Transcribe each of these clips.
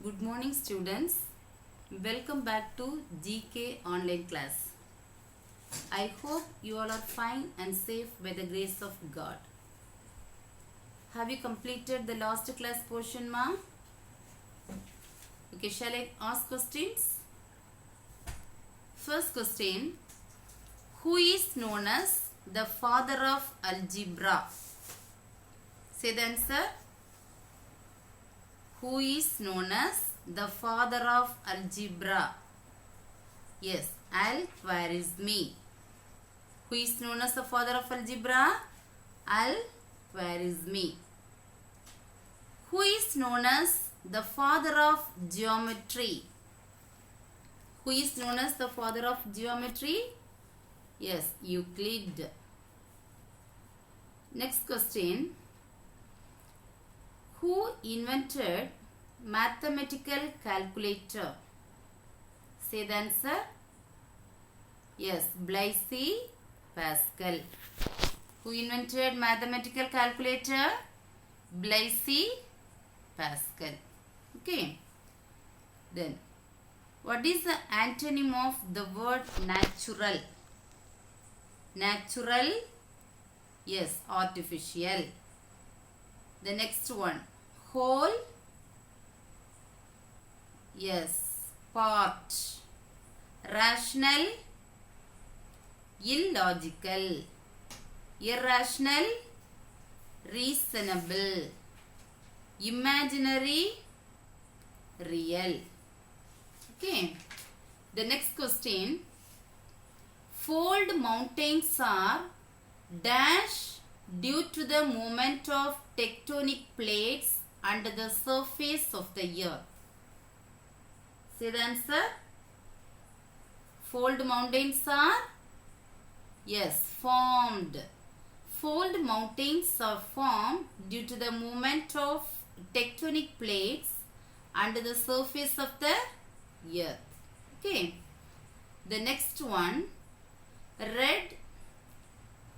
Good morning students. Welcome back to GK online class. I hope you all are fine and safe by the grace of God. Have you completed the last class portion, ma? Okay, shall I ask questions? First question. Who is known as the father of algebra? Say the answer. Who is known as the father of algebra? Yes, Al-Khwarizmi. Who is known as the father of algebra? Al-Khwarizmi. Who is known as the father of geometry? Who is known as the father of geometry? Yes, Euclid. Next question. Who invented mathematical calculator? Say the answer. Yes, Blaise Pascal. Who invented mathematical calculator? Blaise Pascal. Okay. Then, what is the antonym of the word natural? Natural. Yes, artificial. The next one, whole. Yes, part. Rational, illogical. Irrational, reasonable. Imaginary, real. Okay. The next question, fold mountains are dash due to the movement of tectonic plates under the surface of the earth. Say the answer. Fold mountains are, yes, formed. Fold mountains are formed due to the movement of tectonic plates under the surface of the earth. Okay. The next one, red,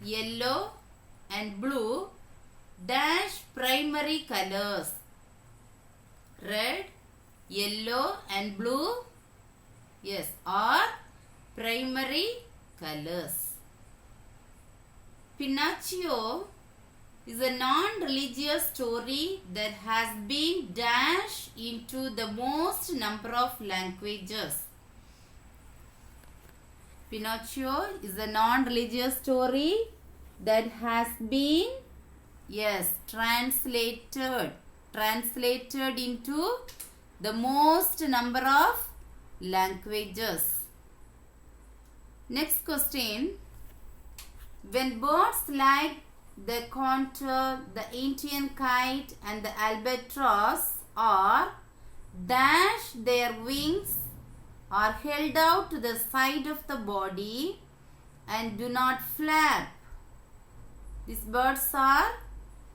yellow and blue dash primary colors. Red, yellow and blue, yes, are primary colors. Pinocchio is a non-religious story that has been dashed into the most number of languages. Pinocchio is a non-religious story that has been, yes, translated into the most number of languages. Next question. When birds like the contour, the Indian kite and the albatross are dash, their wings are held out to the side of the body and do not flap. These birds are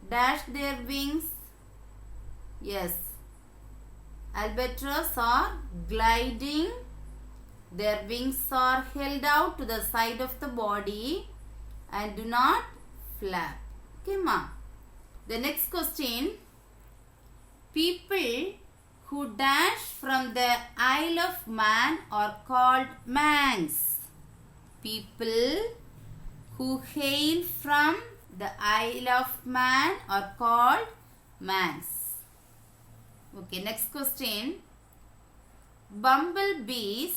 dash their wings. Yes. Albatross are gliding. Their wings are held out to the side of the body and do not flap. Okay, ma. The next question. People who dash from the Isle of Man are called Manx. People who hail from the Isle of Man are called Manx. Okay, next question. Bumblebees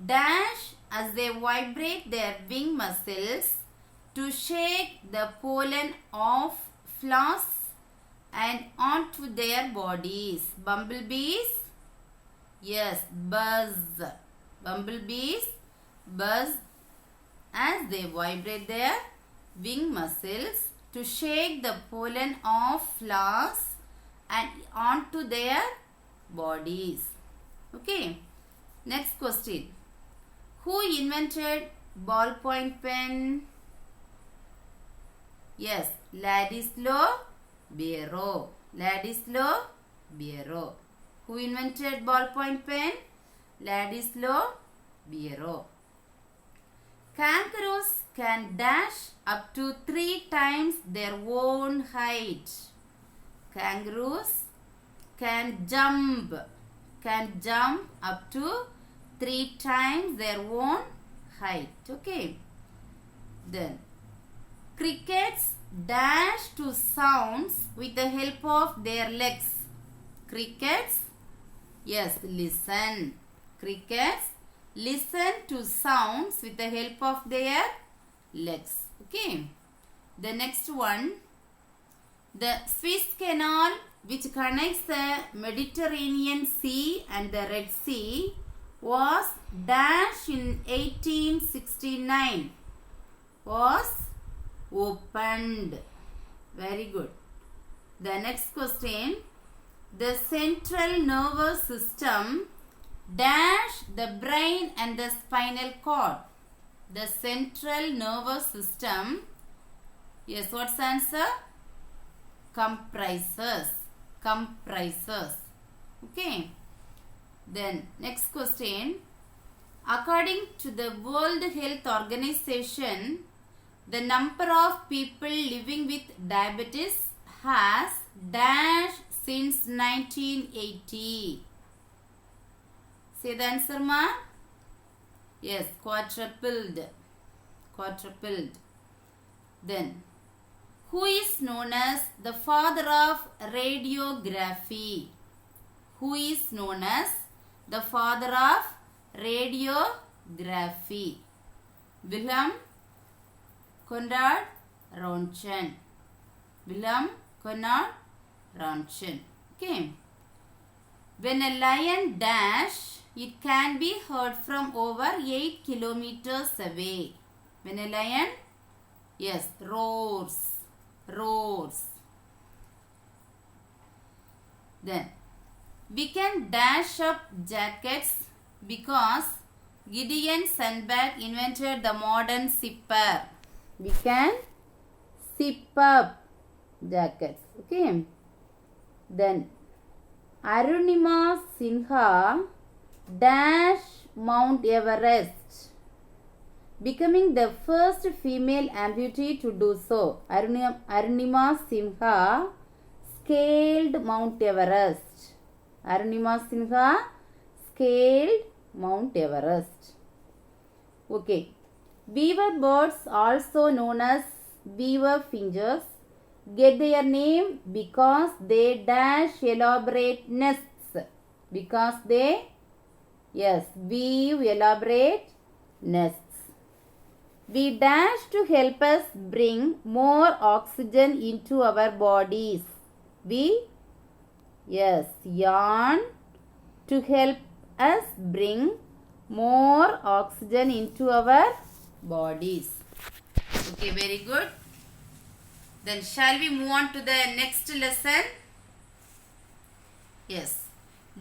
dash as they vibrate their wing muscles to shake the pollen off flowers and onto their bodies. Bumblebees, yes, buzz. Bumblebees buzz as they vibrate their wing muscles to shake the pollen off flowers and onto their bodies. Okay. Next question. Who invented ballpoint pen? Yes, Ladislaw Biro. Ladislaw Biro. Who invented ballpoint pen? Ladislaw Biro. Kangaroos can dash up to 3 times their own height. Kangaroos can jump can jump up to 3 times their own height. Okay. Then crickets dash to sounds with the help of their legs. Crickets, yes, listen. Crickets listen to sounds with the help of their legs. Okay. The next one, the Suez Canal, which connects the Mediterranean Sea and the Red Sea, was dashed in 1869. Was opened. Very good. The next question, the central nervous system dash the brain and the spinal cord. The central nervous system, yes, what's the answer? Comprises. Comprises. Okay. Then next question, according to the World Health Organization, the number of people living with diabetes has dashed since 1980. Say the answer, ma. Yes, quadrupled. Quadrupled. Then, who is known as the father of radiography? Who is known as the father of radiography? Wilhelm Conrad Röntgen. Wilhelm Conrad Röntgen. Okay. When a lion dash, it can be heard from over 8 kilometers away. When a lion, yes, roars. Roars. Then, we can dash up jackets because Gideon Sundberg invented the modern zipper. We can zip up jackets. Okay. Then, Arunima Sinha dash Mount Everest, becoming the first female amputee to do so. Arunima Sinha scaled Mount Everest. Arunima Sinha scaled Mount Everest. Okay. Beaver birds, also known as beaver finches, get their name because they dash elaborate nests. Because they, yes, weave elaborate nests. We dash to help us bring more oxygen into our bodies. We, yes, yawn to help us bring more oxygen into our bodies. Okay, very good. Then shall we move on to the next lesson? Yes.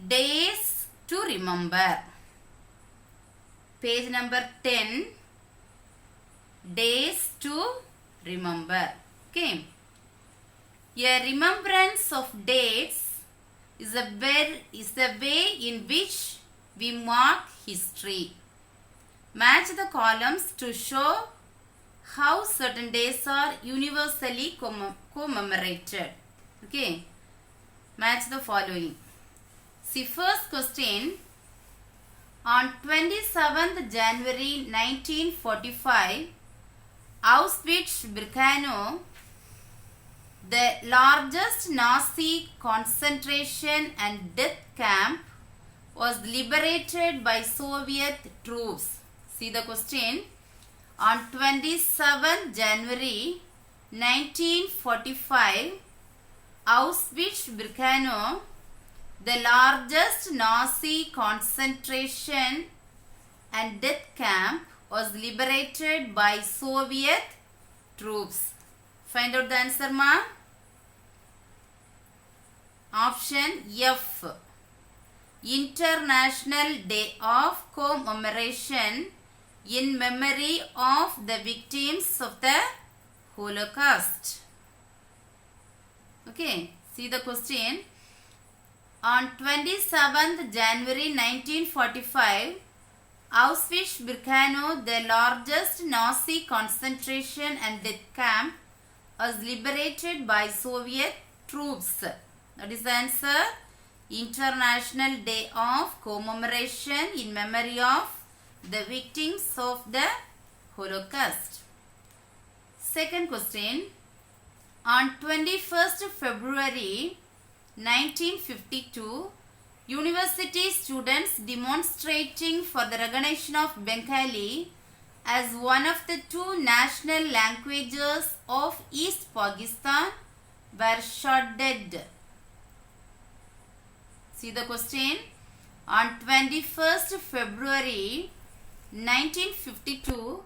Days to remember. Page number 10. Days to remember. Okay. A remembrance of dates is the way in which we mark history. Match the columns to show how certain days are universally commemorated. Okay. Match the following. See, first question. On 27th January 1945, Auschwitz-Birkenau, the largest Nazi concentration and death camp, was liberated by Soviet troops. See the question. On 27th January 1945, Auschwitz-Birkenau, the largest Nazi concentration and death camp, was liberated by Soviet troops. Find out the answer, ma. Option F. International Day of Commemoration in memory of the victims of the Holocaust. Okay, see the question. On 27th January 1945, Auschwitz-Birkenau, the largest Nazi concentration and death camp, was liberated by Soviet troops. That is the answer. International Day of Commemoration in memory of the victims of the Holocaust. Second question. On 21st February 1952, university students demonstrating for the recognition of Bengali as one of the two national languages of East Pakistan were shot dead. See the question. On 21st February 1952,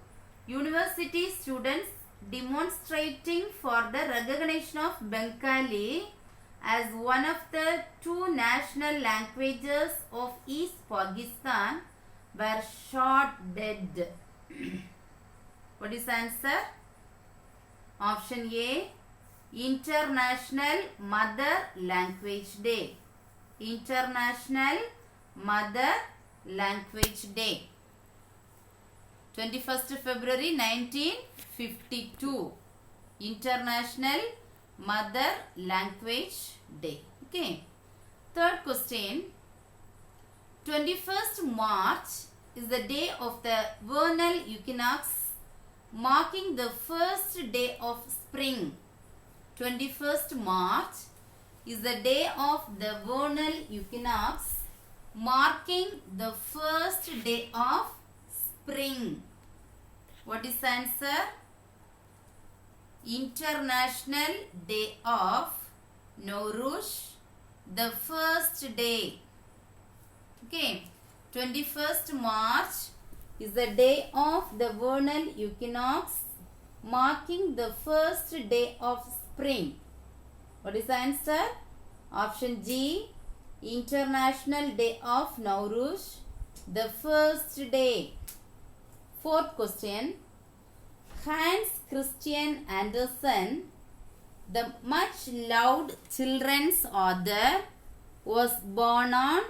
university students demonstrating for the recognition of Bengali as one of the two national languages of East Pakistan were shot dead. What is the answer? Option A, International Mother Language Day. International Mother Language Day. 21st February 1952. International Mother Language Day. Okay. Third question. 21st March is the day of the vernal equinox, marking the first day of spring. 21st March is the day of the vernal equinox, marking the first day of spring. What is the answer? International Day of Nowruz, the first day. Okay, 21st March is the day of the vernal equinox, marking the first day of spring. What is the answer? Option G, International Day of Nowruz, the first day. Fourth question. Hans Christian Andersen, the much loved children's author, was born on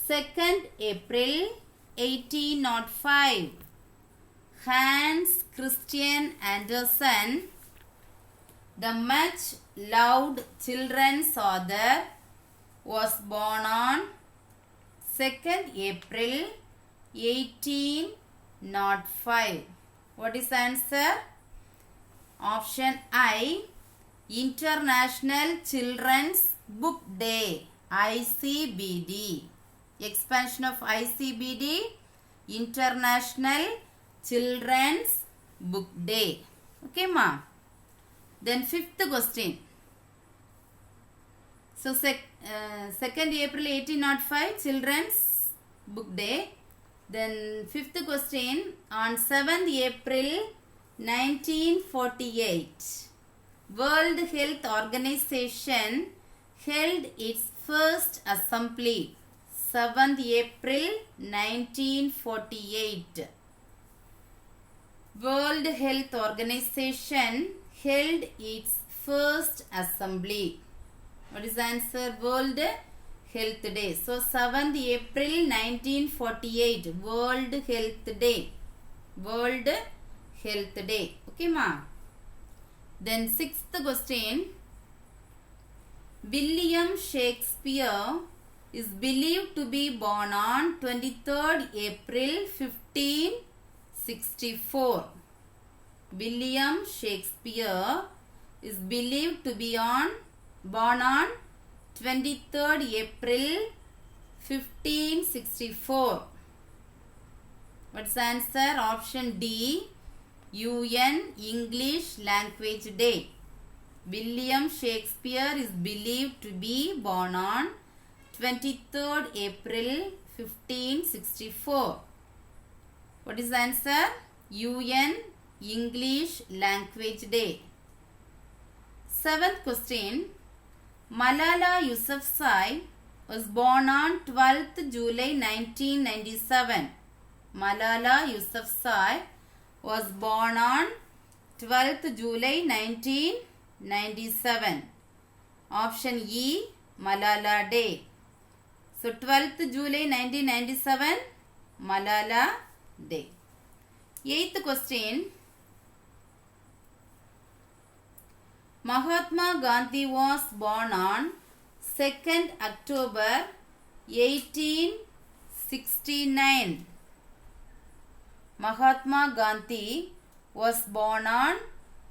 2nd April 1805. Hans Christian Andersen, the much loved children's author, was born on 2nd April 1805. What is the answer? Option I, International Children's Book Day, ICBD. Expansion of ICBD, International Children's Book Day. Okay, ma. Then fifth question. So 2nd April 1805, Children's Book Day. Then fifth question. On 7th April 1948, World Health Organization held its first assembly. 7th April 1948. World Health Organization held its first assembly. What is the answer? World Health Day. So 7th April 1948, World Health Day. World Health Day. Okay, ma. Then sixth question. William Shakespeare is believed to be born on 23rd April 1564. William Shakespeare is believed to be born on 23rd April 1564. What's the answer? Option D, UN English Language Day. William Shakespeare is believed to be born on 23rd April 1564. What is the answer? UN English Language Day. Seventh question. Malala Yousafzai was born on 12th July 1997. Malala Yousafzai was born on 12th July 1997. Option E, Malala Day. So 12th July 1997, Malala Day. Eighth question. Mahatma Gandhi was born on 2nd October 1869. Mahatma Gandhi was born on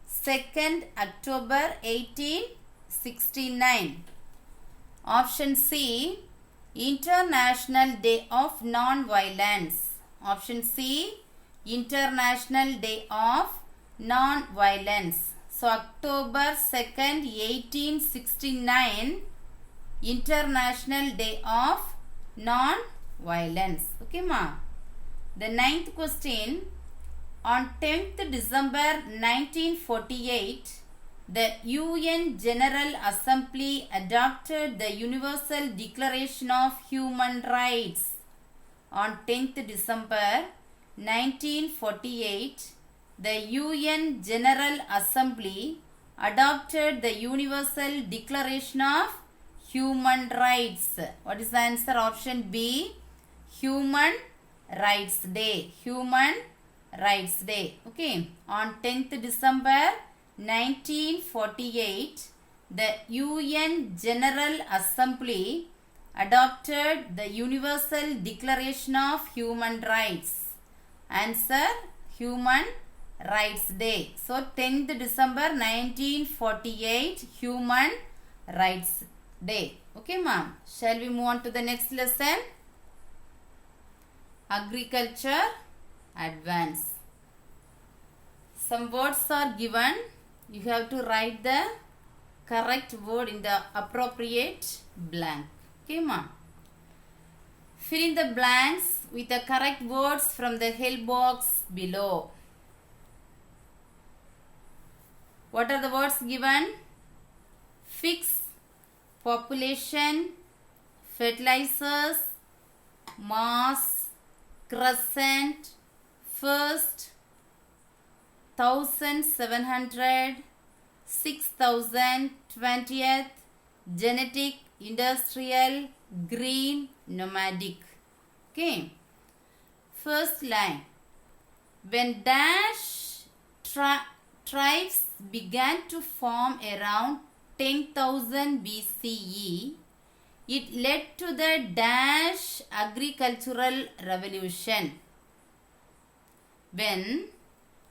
2nd October 1869. Option C, International Day of Non-Violence. Option C, International Day of Non-Violence. So, October 2nd, 1869, International Day of Non-Violence. Okay, ma? The 9th question. On 10th December 1948, the UN General Assembly adopted the Universal Declaration of Human Rights. On 10th December 1948, the UN General Assembly adopted the Universal Declaration of Human Rights. What is the answer? Option B, Human Rights Day. Human Rights Day. Okay. On 10th December 1948, the UN General Assembly adopted the Universal Declaration of Human Rights. Answer, Human Rights Day. So, 10th December 1948, Human Rights Day. Okay, ma'am. Shall we move on to the next lesson? Agriculture Advance. Some words are given. You have to write the correct word in the appropriate blank. Okay, ma'am. Fill in the blanks with the correct words from the help box below. What are the words given? Fix, population, fertilizers, mass, crescent, first, 1700, 6000, 20th, genetic, industrial, green, nomadic. Okay. First line. When dash tribes began to form around 10,000 BCE, it led to the dash agricultural revolution. When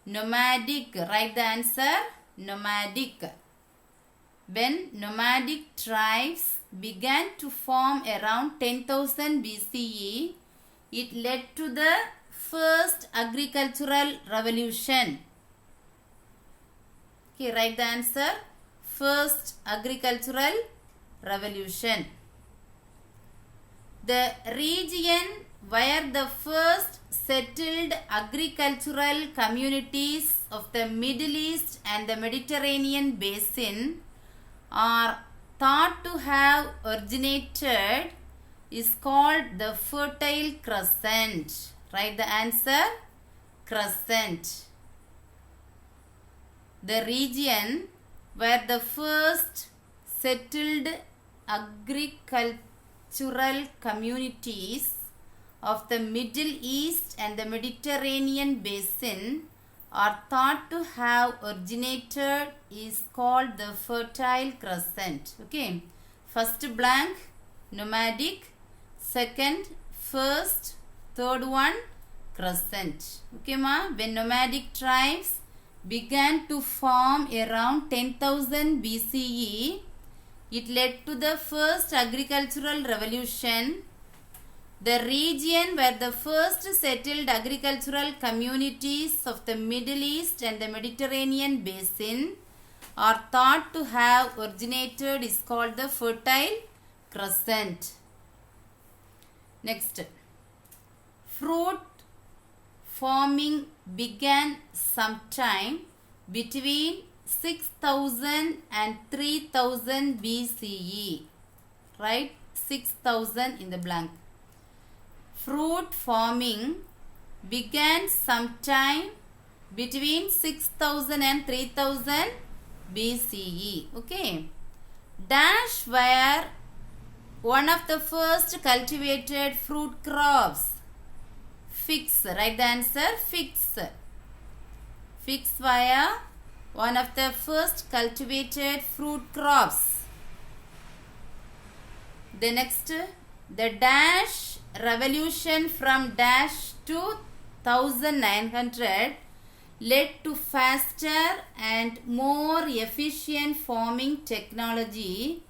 nomadic, write the answer, nomadic. When nomadic tribes began to form around 10,000 BCE, it led to the first agricultural revolution. Okay, write the answer, first agricultural revolution. The region where the first settled agricultural communities of the Middle East and the Mediterranean basin are thought to have originated is called the Fertile Crescent. Write the answer, crescent. The region where the first settled agricultural communities of the Middle East and the Mediterranean basin are thought to have originated is called the Fertile Crescent. Okay. First blank, nomadic. Second, first. Third one, crescent. Okay, ma. When nomadic tribes began to form around 10,000 BCE, it led to the first agricultural revolution. The region where the first settled agricultural communities of the Middle East and the Mediterranean basin are thought to have originated is called the Fertile Crescent. Next, fruit farming began sometime between 6000 and 3000 BCE. Write 6000 in the blank. Fruit farming began sometime between 6000 and 3000 BCE. Okay. Dash were one of the first cultivated fruit crops. Figs. Write the answer. Figs. Figs were one of the first cultivated fruit crops. The next, the dash revolution from dash to 1900 led to faster and more efficient farming technology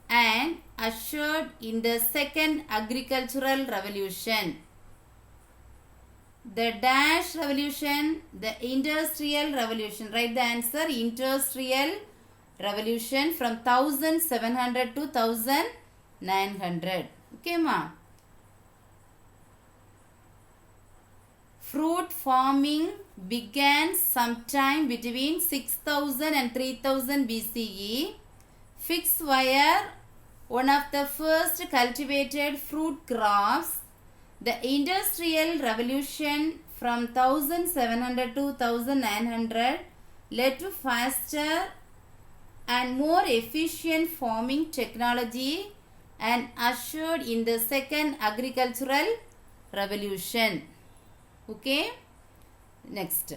and ushered in the second agricultural revolution. The dash revolution, the industrial revolution. Write the answer, industrial revolution from 1700 to 1900. Okay, ma. Fruit farming began sometime between 6000 and 3000 BCE. Figs were one of the first cultivated fruit crops. The industrial revolution from 1700 to 1900 led to faster and more efficient farming technology and ushered in the second agricultural revolution. Okay, next,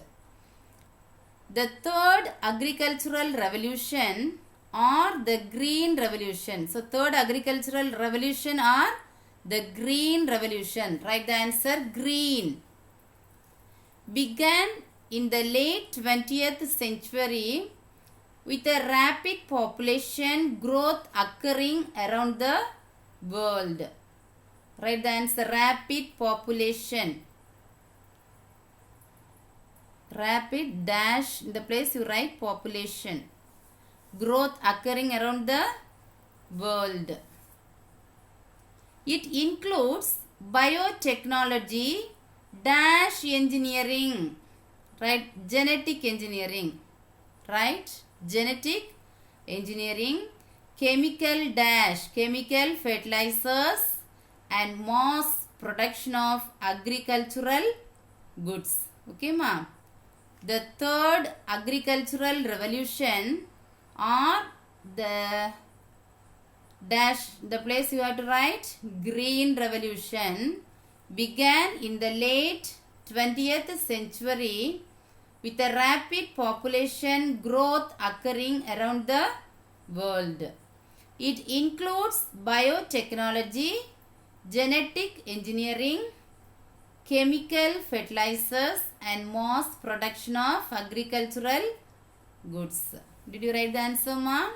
the third agricultural revolution or the green revolution. So third agricultural revolution or the green revolution. Write the answer, green. Began in the late 20th century with a rapid population growth occurring around the world. Write the answer, rapid population. Rapid dash, in the place you write population. Growth occurring around the world. It includes biotechnology, dash engineering, right? Genetic engineering, right? Genetic engineering, chemical dash, chemical fertilizers and mass production of agricultural goods. Okay, ma. The third agricultural revolution or the dash, the place you have to write, green revolution, began in the late 20th century with a rapid population growth occurring around the world. It includes biotechnology, genetic engineering, chemical fertilizers and mass production of agricultural goods. Did you write the answer, ma?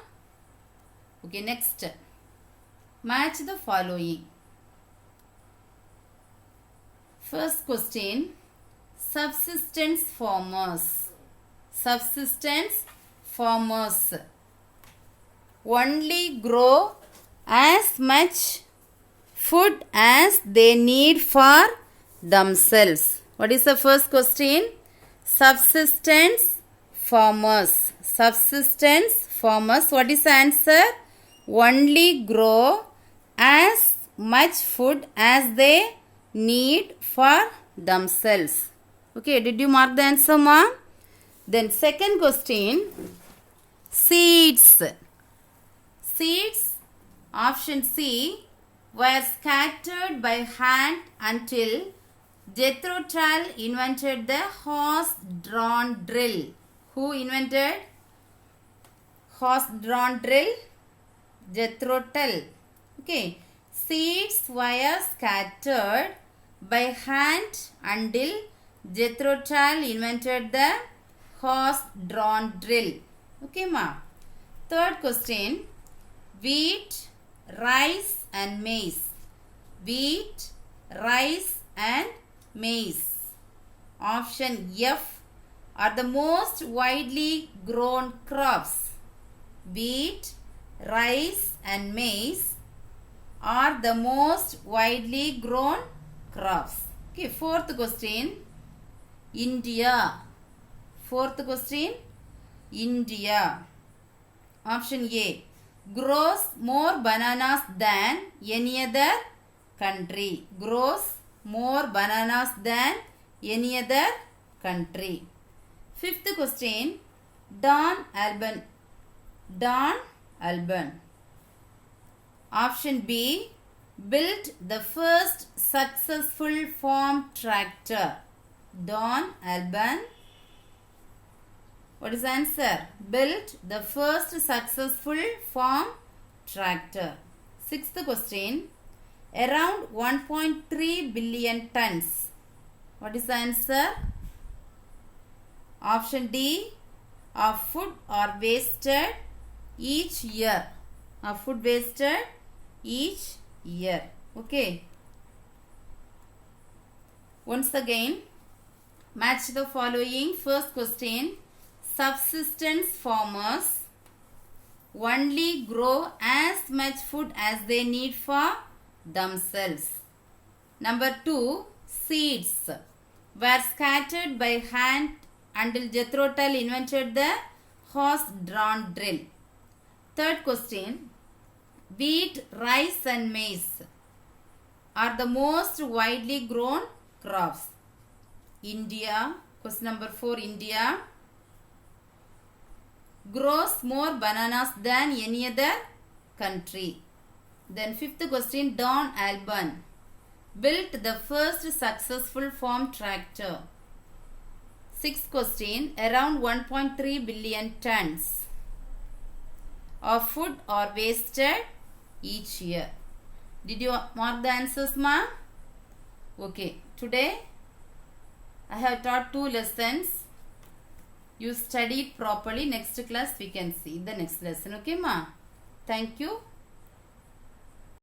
Okay, next. Match the following. First question, subsistence farmers. Subsistence farmers only grow as much food as they need for themselves. What is the first question? Subsistence farmers. Subsistence farmers. What is the answer? Only grow as much food as they need for themselves. Okay, did you mark the answer, ma? Then second question, seeds. Seeds, option C, were scattered by hand until Jethro Tull invented the horse-drawn drill. Who invented horse-drawn drill? Jethro Tull. Okay. Seeds were scattered by hand until Jethro Tull invented the horse-drawn drill. Okay, ma. Third question, wheat, rice and maize. Wheat, rice and maize. Option F are the most widely grown crops. Wheat, rice and maize are the most widely grown crops. Okay, fourth question, India. Fourth question, India. Option A, grows more bananas than any other country. Grows more bananas than any other country. Fifth question, Don Alban. Don Alban. Option B, built the first successful farm tractor. Don Alban. What is the answer? Built the first successful farm tractor. Sixth question. Around 1.3 billion tons. What is the answer? Option D. Of food are wasted each year. Of food wasted each year. Okay. Once again, match the following. First question. Subsistence farmers only grow as much food as they need for themselves. Number 2. Seeds were scattered by hand until Jethro Tull invented the horse-drawn drill. Third question. Wheat, rice and maize are the most widely grown crops. India, question number 4, India grows more bananas than any other country. Then fifth question. Don Alban built the first successful farm tractor. Sixth question. Around 1.3 billion tons of food are wasted each year. Did you mark the answers, ma? Okay. Today I have taught 2 lessons. You studied properly. Next class we can see the next lesson. Okay, ma? Thank you.